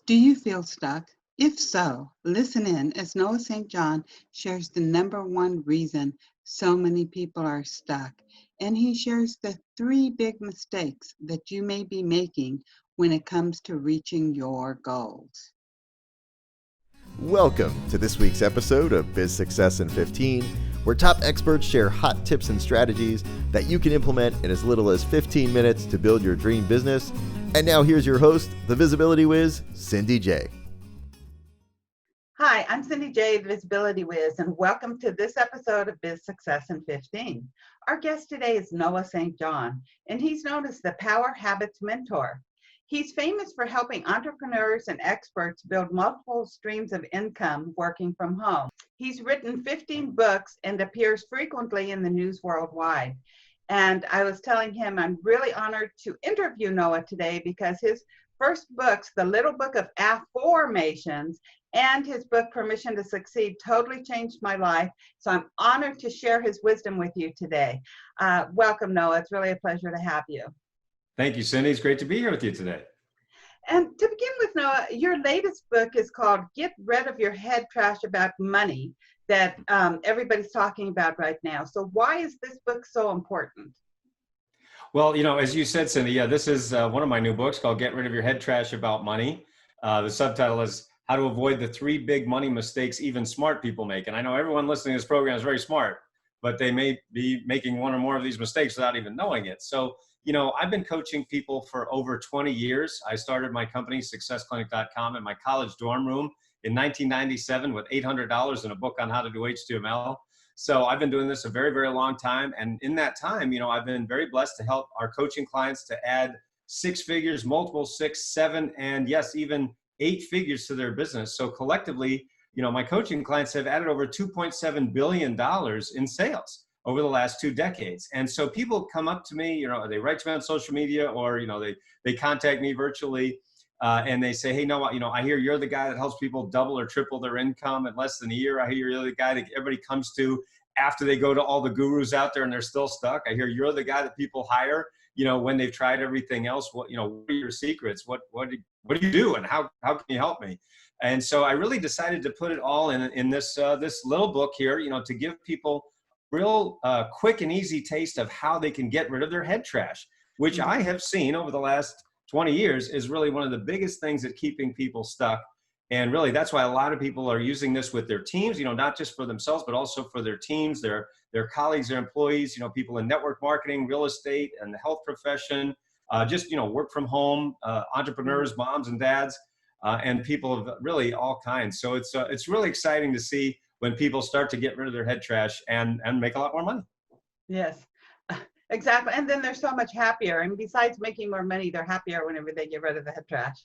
Do you feel stuck? If so, listen in as Noah St. John shares the number one reason so many people are stuck. And he shares the three big mistakes that you may be making when it comes to reaching your goals. Welcome to this week's episode of Biz Success in 15, where top experts share hot tips and strategies that you can implement in as little as 15 minutes to build your dream business. And now here's your host, the Visibility Wiz, Cindy J. Hi, I'm Cindy J, the Visibility Wiz, and welcome to this episode of Biz Success in 15. Our guest today is Noah St. John, and he's known as the Power Habits Mentor. He's famous for helping entrepreneurs and experts build multiple streams of income working from home. He's written 15 books and appears frequently in the news worldwide. And I was telling him I'm really honored to interview Noah today because his first books, The Little Book of Affirmations and his book, Permission to Succeed, totally changed my life. So I'm honored to share his wisdom with you today. Welcome, Noah. It's really a pleasure to have you. Thank you, Cindy. It's great to be here with you today. And to begin with, Noah, your latest book is called Get Rid of Your Head Trash About Money that everybody's talking about right now. So why is this book so important? Well, as you said, Cindy, this is one of my new books called Get Rid of Your Head Trash About Money. The subtitle is How to Avoid the Three Big Money Mistakes Even Smart People Make. And I know everyone listening to this program is very smart, but they may be making one or more of these mistakes without even knowing it. So, I've been coaching people for over 20 years. I started my company, successclinic.com, in my college dorm room in 1997 with $800 and a book on how to do HTML. So I've been doing this a very, very long time. And in that time, I've been very blessed to help our coaching clients to add six figures, multiple 6, 7, and yes, even 8 figures to their business. So collectively, my coaching clients have added over $2.7 billion in sales over the last 2 decades. And so people come up to me, they write to me on social media or, they contact me virtually and they say, hey, Noah, I hear you're the guy that helps people double or triple their income in less than a year. I hear you're the guy that everybody comes to after they go to all the gurus out there and they're still stuck. I hear you're the guy that people hire, when they've tried everything else. What are your secrets? What do you do? And how can you help me? And so I really decided to put it all in this little book here, to give people real quick and easy taste of how they can get rid of their head trash, which I have seen over the last 20 years is really one of the biggest things at keeping people stuck. And really, that's why a lot of people are using this with their teams, not just for themselves, but also for their teams, their colleagues, their employees, people in network marketing, real estate, and the health profession, just, work from home, entrepreneurs, moms and dads, and people of really all kinds. So it's really exciting to see when people start to get rid of their head trash and make a lot more money. Yes, exactly. And then they're so much happier. And besides making more money, they're happier whenever they get rid of the head trash.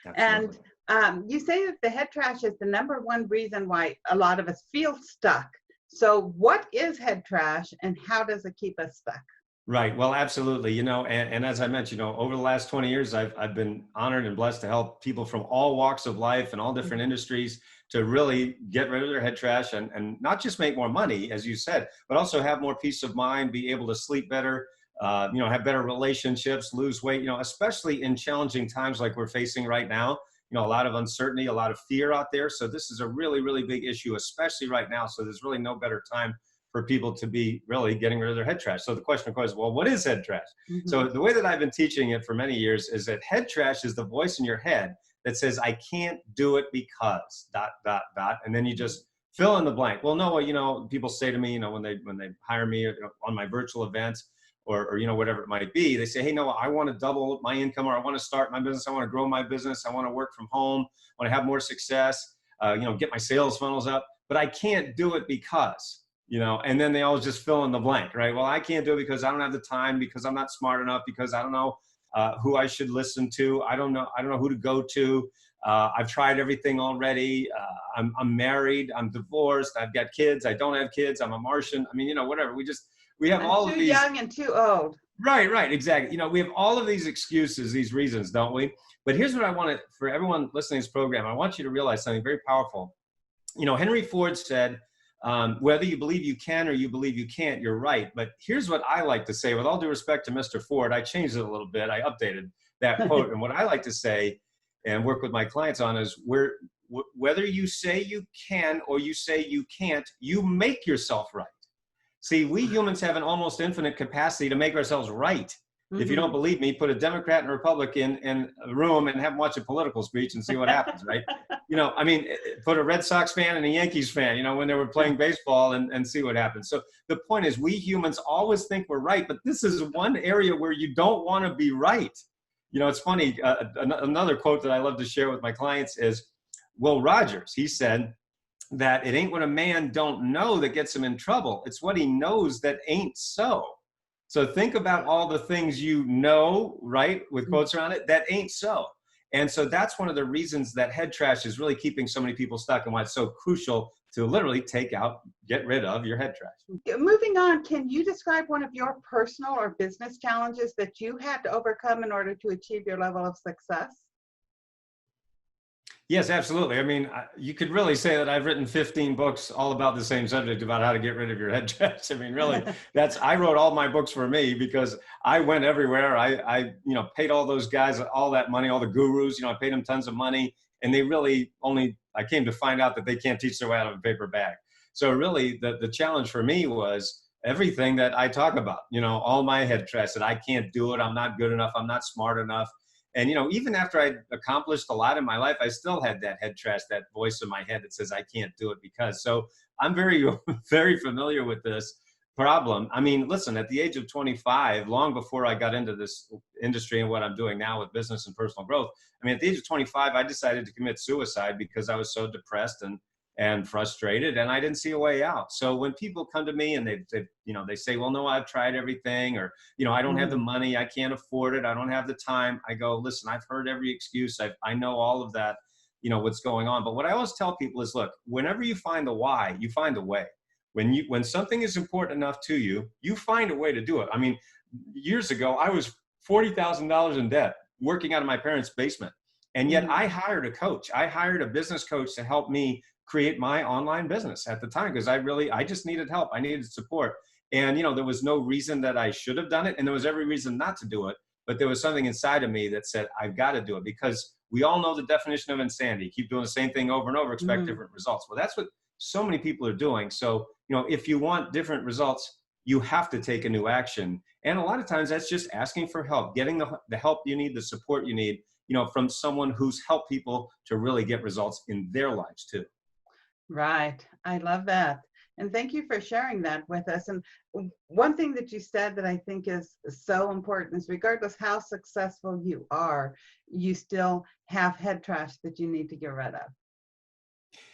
Absolutely. And you say that the head trash is the number one reason why a lot of us feel stuck. So what is head trash and how does it keep us stuck? Right. Well, absolutely. And as I mentioned, over the last 20 years, I've been honored and blessed to help people from all walks of life and all different industries to really get rid of their head trash and not just make more money, as you said, but also have more peace of mind, be able to sleep better, have better relationships, lose weight, especially in challenging times like we're facing right now. A lot of uncertainty, a lot of fear out there. So this is a really, really big issue, especially right now. So there's really no better time for people to be really getting rid of their head trash. So the question, of course, well, what is head trash? Mm-hmm. So the way that I've been teaching it for many years is that head trash is the voice in your head that says, I can't do it because ... And then you just fill in the blank. Well, no, people say to me, when they hire me on my virtual events or whatever it might be, they say, hey, no, I want to double my income, or I want to start my business. I want to grow my business. I want to work from home. I want to have more success, get my sales funnels up, but I can't do it because, and then they always just fill in the blank, right? Well, I can't do it because I don't have the time, because I'm not smart enough, because I don't know who I should listen to. I don't know who to go to. I've tried everything already. I'm married. I'm divorced. I've got kids. I don't have kids. I'm a Martian. I mean, whatever. We have all of these. Too young and too old. Right. Exactly. We have all of these excuses, these reasons, don't we? But here's what I want for everyone listening to this program. I want you to realize something very powerful. Henry Ford said, whether you believe you can or you believe you can't, you're right. But here's what I like to say, with all due respect to Mr. Ford. I changed it a little bit. I updated that quote. And what I like to say and work with my clients on is whether you say you can or you say you can't, you make yourself right. See, we humans have an almost infinite capacity to make ourselves right. If you don't believe me, put a Democrat and a Republican in a room and have them watch a political speech and see what happens, right? I mean, put a Red Sox fan and a Yankees fan, when they were playing baseball and see what happens. So the point is, we humans always think we're right, but this is one area where you don't want to be right. It's funny. Another quote that I love to share with my clients is Will Rogers. He said that it ain't what a man don't know that gets him in trouble. It's what he knows that ain't so. So think about all the things right, with quotes around it, that ain't so. And so that's one of the reasons that head trash is really keeping so many people stuck, and why it's so crucial to literally get rid of your head trash. Moving on, can you describe one of your personal or business challenges that you had to overcome in order to achieve your level of success? Yes, absolutely. I mean, you could really say that I've written 15 books all about the same subject, about how to get rid of your head trash. I mean, really, I wrote all my books for me, because I went everywhere. I paid all those guys all that money, all the gurus, I paid them tons of money, and they really I came to find out that they can't teach their way out of a paper bag. So really the challenge for me was everything that I talk about, all my head trash, that I can't do it. I'm not good enough. I'm not smart enough. And, even after I'd accomplished a lot in my life, I still had that head trash, that voice in my head that says I can't do it because. So I'm very, very familiar with this problem. I mean, listen, at the age of 25, long before I got into this industry and what I'm doing now with business and personal growth, I mean, at the age of 25, I decided to commit suicide because I was so depressed and frustrated, and I didn't see a way out. So when people come to me and they say, well, no, I've tried everything, or, I don't have the money, I can't afford it, I don't have the time. I go, listen, I've heard every excuse. I know all of that, what's going on. But what I always tell people is, look, whenever you find the why, you find a way. When something is important enough to you, you find a way to do it. I mean, years ago, I was $40,000 in debt working out of my parents' basement. And yet I hired a coach. I hired a business coach to help me create my online business at the time, because I just needed help. I needed support. And, there was no reason that I should have done it. And there was every reason not to do it. But there was something inside of me that said, I've got to do it, because we all know the definition of insanity. Keep doing the same thing over and over, expect different results. Well, that's what so many people are doing. So, if you want different results, you have to take a new action. And a lot of times that's just asking for help, getting the help you need, the support you need, from someone who's helped people to really get results in their lives too. Right. I love that. And thank you for sharing that with us. And one thing that you said that I think is so important is, regardless how successful you are, you still have head trash that you need to get rid of.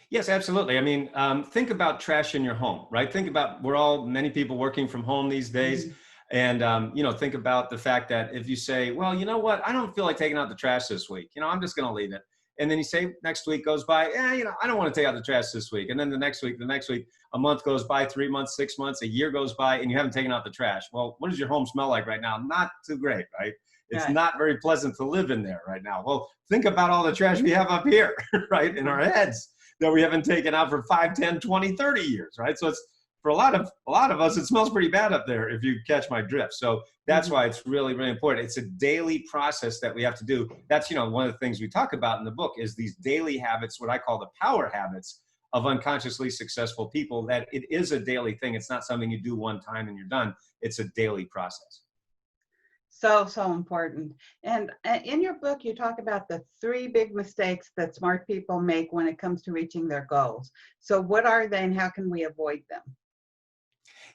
Yes, absolutely. I mean, think about trash in your home, right? Think about, many people working from home these days. And, think about the fact that if you say, well, you know what, I don't feel like taking out the trash this week, I'm just going to leave it. And then you say, next week goes by, I don't want to take out the trash this week. And then the next week, a month goes by, 3 months, 6 months, a year goes by, and you haven't taken out the trash. Well, what does your home smell like right now? Not too great, right? It's not very pleasant to live in there right now. Well, think about all the trash we have up here, right, in our heads that we haven't taken out for 5, 10, 20, 30 years, right? So it's, for a lot of us, it smells pretty bad up there, if you catch my drift. So that's why it's really, really important. It's a daily process that we have to do. That's, one of the things we talk about in the book is these daily habits, what I call the power habits of unconsciously successful people, that it is a daily thing. It's not something you do one time and you're done. It's a daily process. So important. And in your book, you talk about the 3 big mistakes that smart people make when it comes to reaching their goals. So what are they, and how can we avoid them?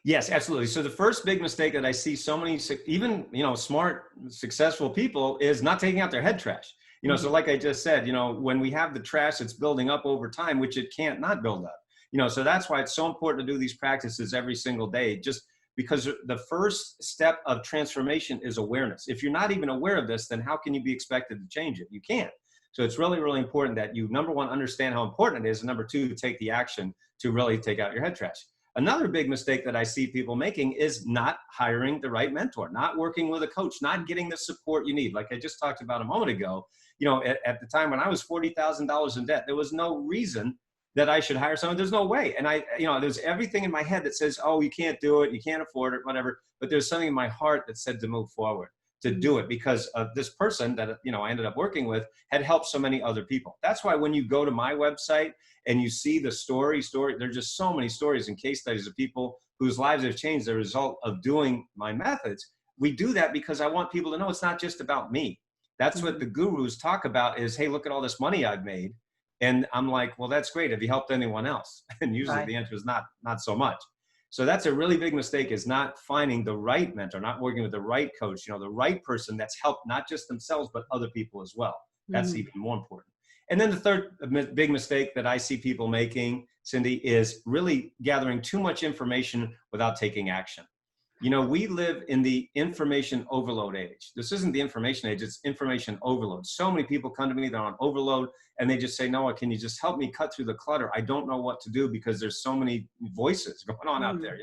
Yes, absolutely. So the first big mistake that I see so many, even, smart, successful people, is not taking out their head trash. So like I just said, when we have the trash, it's building up over time, which it can't not build up. So that's why it's so important to do these practices every single day, just because the first step of transformation is awareness. If you're not even aware of this, then how can you be expected to change it? You can't. So it's really, really important that you, number one, understand how important it is, and number two, take the action to really take out your head trash. Another big mistake that I see people making is not hiring the right mentor, not working with a coach, not getting the support you need. Like I just talked about a moment ago, at the time when I was $40,000 in debt, there was no reason that I should hire someone. There's no way. And there's everything in my head that says, oh, you can't do it, you can't afford it, whatever. But there's something in my heart that said to move forward. to do it because of this person that, I ended up working with had helped so many other people. That's why when you go to my website and you see the story, there's just so many stories and case studies of people whose lives have changed as a result of doing my methods. We do that because I want people to know it's not just about me. That's what the gurus talk about is, hey, look at all this money I've made. And I'm like, well, that's great. Have you helped anyone else? And usually the answer is not so much. So that's a really big mistake, is not finding the right mentor, not working with the right coach, the right person that's helped not just themselves, but other people as well. That's even more important. And then the third big mistake that I see people making, Cindy, is really gathering too much information without taking action. We live in the information overload age. This isn't the information age, it's information overload. So many people come to me, they're on overload, and they just say, Noah, can you just help me cut through the clutter? I don't know what to do because there's so many voices going on out there,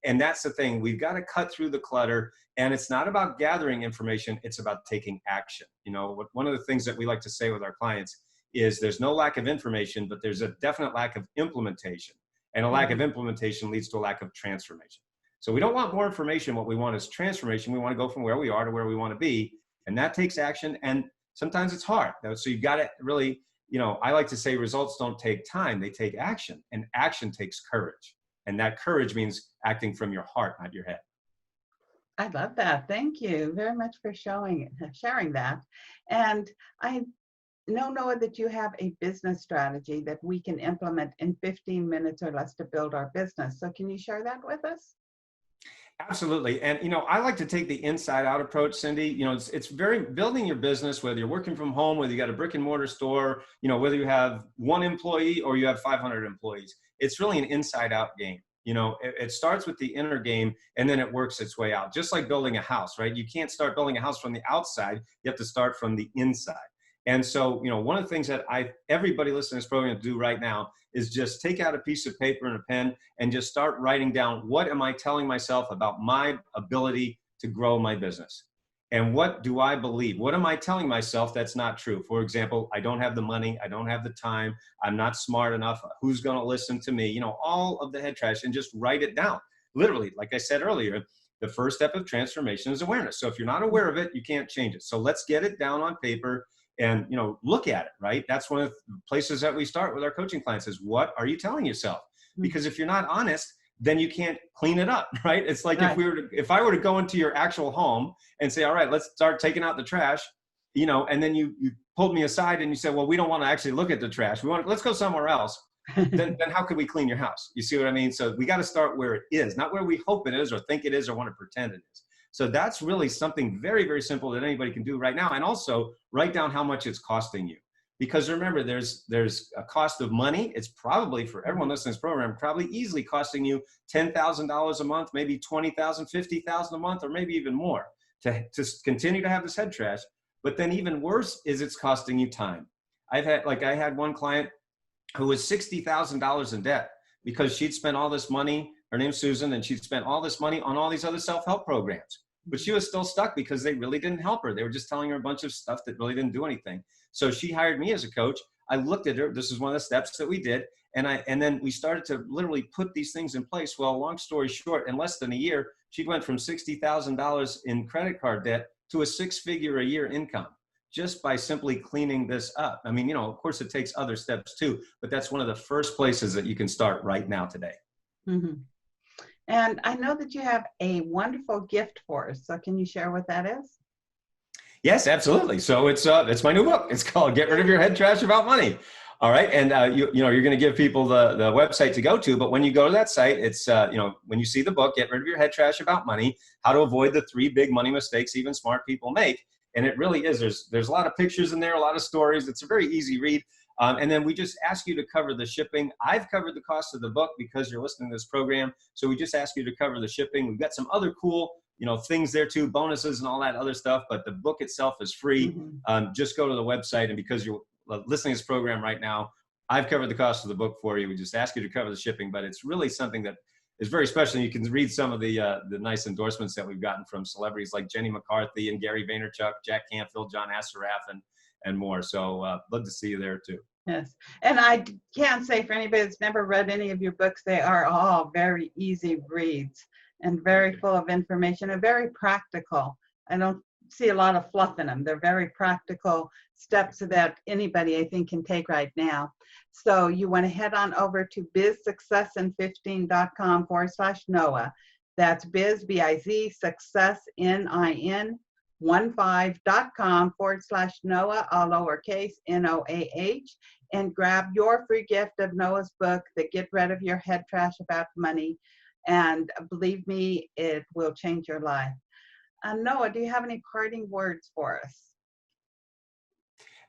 And that's the thing. We've got to cut through the clutter, and it's not about gathering information, it's about taking action. One of the things that we like to say with our clients is there's no lack of information, but there's a definite lack of implementation. And a lack of implementation leads to a lack of transformation. So we don't want more information. What we want is transformation. We want to go from where we are to where we want to be. And that takes action. And sometimes it's hard. So you've got to really, I like to say results don't take time. They take action. And action takes courage. And that courage means acting from your heart, not your head. I love that. Thank you very much for sharing that. And I know, Noah, that you have a business strategy that we can implement in 15 minutes or less to build our business. So can you share that with us? Absolutely. And, I like to take the inside out approach, Cindy. It's very building your business, whether you're working from home, whether you got a brick and mortar store, whether you have one employee or you have 500 employees, it's really an inside out game. It starts with the inner game and then it works its way out, just like building a house, right? You can't start building a house from the outside. You have to start from the inside. And so, one of the things that everybody listening to this program do right now is just take out a piece of paper and a pen and just start writing down, what am I telling myself about my ability to grow my business? And what do I believe? What am I telling myself that's not true? For example, I don't have the money. I don't have the time. I'm not smart enough. Who's going to listen to me? All of the head trash, and just write it down. Literally, like I said earlier, the first step of transformation is awareness. So if you're not aware of it, you can't change it. So let's get it down on paper and, look at it, right? That's one of the places that we start with our coaching clients is, what are you telling yourself? Because if you're not honest, then you can't clean it up, right? It's like if I were to go into your actual home and say, all right, let's start taking out the trash, and then you pulled me aside and you said, well, we don't want to actually look at the trash. Let's go somewhere else. then how could we clean your house? You see what I mean? So we got to start where it is, not where we hope it is or think it is or want to pretend it is. So that's really something very, very simple that anybody can do right now. And also write down how much it's costing you. Because remember, there's a cost of money. It's probably, for everyone listening to this program, probably easily costing you $10,000 a month, maybe $20,000, $50,000 a month, or maybe even more to continue to have this head trash. But then even worse is it's costing you time. I had one client who was $60,000 in debt because she'd spent all this money. Her name's Susan, and she'd spent all this money on all these other self-help programs. But she was still stuck because they really didn't help her. They were just telling her a bunch of stuff that really didn't do anything. So she hired me as a coach. I looked at her. This is one of the steps that we did. And then we started to literally put these things in place. Well, long story short, in less than a year, she went from $60,000 in credit card debt to a 6-figure a year income just by simply cleaning this up. I mean, of course it takes other steps too, but that's one of the first places that you can start right now today. Mm-hmm. And I know that you have a wonderful gift for us. So can you share what that is? Yes, absolutely. So it's my new book. It's called Get Rid of Your Head Trash About Money. All right. And you're going to give people the website to go to. But when you go to that site, it's, when you see the book, Get Rid of Your Head Trash About Money, How to Avoid the 3 Big Money Mistakes Even Smart People Make. And it really is. There's a lot of pictures in there, a lot of stories. It's a very easy read. And then we just ask you to cover the shipping. I've covered the cost of the book because you're listening to this program. So we just ask you to cover the shipping. We've got some other cool, things there too, bonuses and all that other stuff. But the book itself is free. Mm-hmm. Just go to the website. And because you're listening to this program right now, I've covered the cost of the book for you. We just ask you to cover the shipping. But it's really something that is very special. You can read some of the nice endorsements that we've gotten from celebrities like Jenny McCarthy and Gary Vaynerchuk, Jack Canfield, John Assaraf, and more. So love to see you there too. Yes. And I can say for anybody that's never read any of your books, they are all very easy reads and very full of information and very practical. I don't see a lot of fluff in them. They're very practical steps that anybody, I think, can take right now. So you want to head on over to bizsuccessin15.com/Noah. That's biz, B-I-Z, success, N-I-N, 15.com/Noah, all lowercase, N-O-A-H, and grab your free gift of Noah's book, The Get Rid of Your Head Trash About Money. And believe me, it will change your life. Noah, do you have any parting words for us?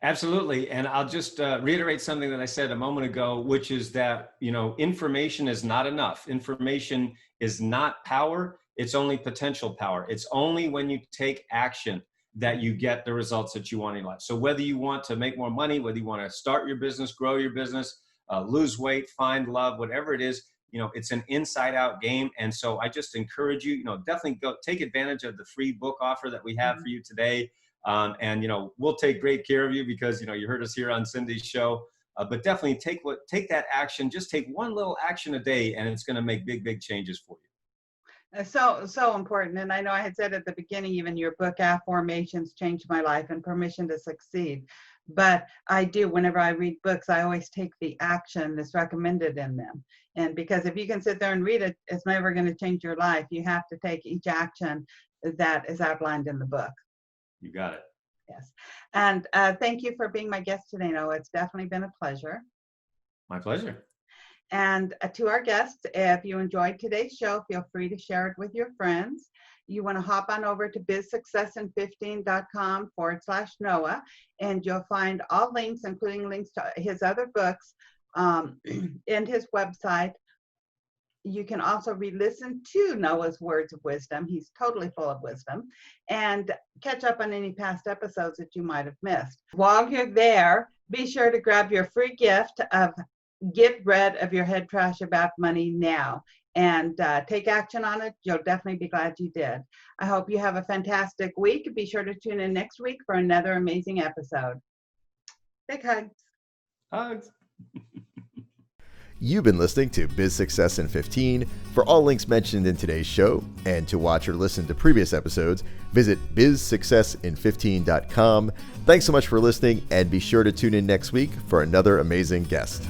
Absolutely. And I'll just reiterate something that I said a moment ago, which is that, information is not enough. Information is not power. It's only potential power. It's only when you take action that you get the results that you want in life. So whether you want to make more money, whether you want to start your business, grow your business, lose weight, find love, whatever it is, it's an inside out game. And so I just encourage you, definitely go take advantage of the free book offer that we have for you today. And we'll take great care of you because, you heard us here on Cindy's show, but definitely take that action. Just take one little action a day and it's going to make big, big changes for you. So important. And I know I had said at the beginning, even your book, Affirmations, changed my life, and Permission to Succeed. But I do, whenever I read books, I always take the action that's recommended in them. And because if you can sit there and read it, it's never going to change your life. You have to take each action that is outlined in the book. You got it. Yes. And thank you for being my guest today, Noah. It's definitely been a pleasure. My pleasure. And to our guests, if you enjoyed today's show, feel free to share it with your friends. You want to hop on over to bizsuccessin15.com/Noah, and you'll find all links, including links to his other books, and his website. You can also re-listen to Noah's words of wisdom. He's totally full of wisdom, and catch up on any past episodes that you might have missed. While you're there, be sure to grab your free gift of Get Rid of Your Head Trash About Money now, and take action on it. You'll definitely be glad you did. I hope you have a fantastic week. Be sure to tune in next week for another amazing episode. Big hugs. Hugs. You've been listening to Biz Success in 15. For all links mentioned in today's show and to watch or listen to previous episodes, visit bizsuccessin15.com. Thanks so much for listening, and be sure to tune in next week for another amazing guest.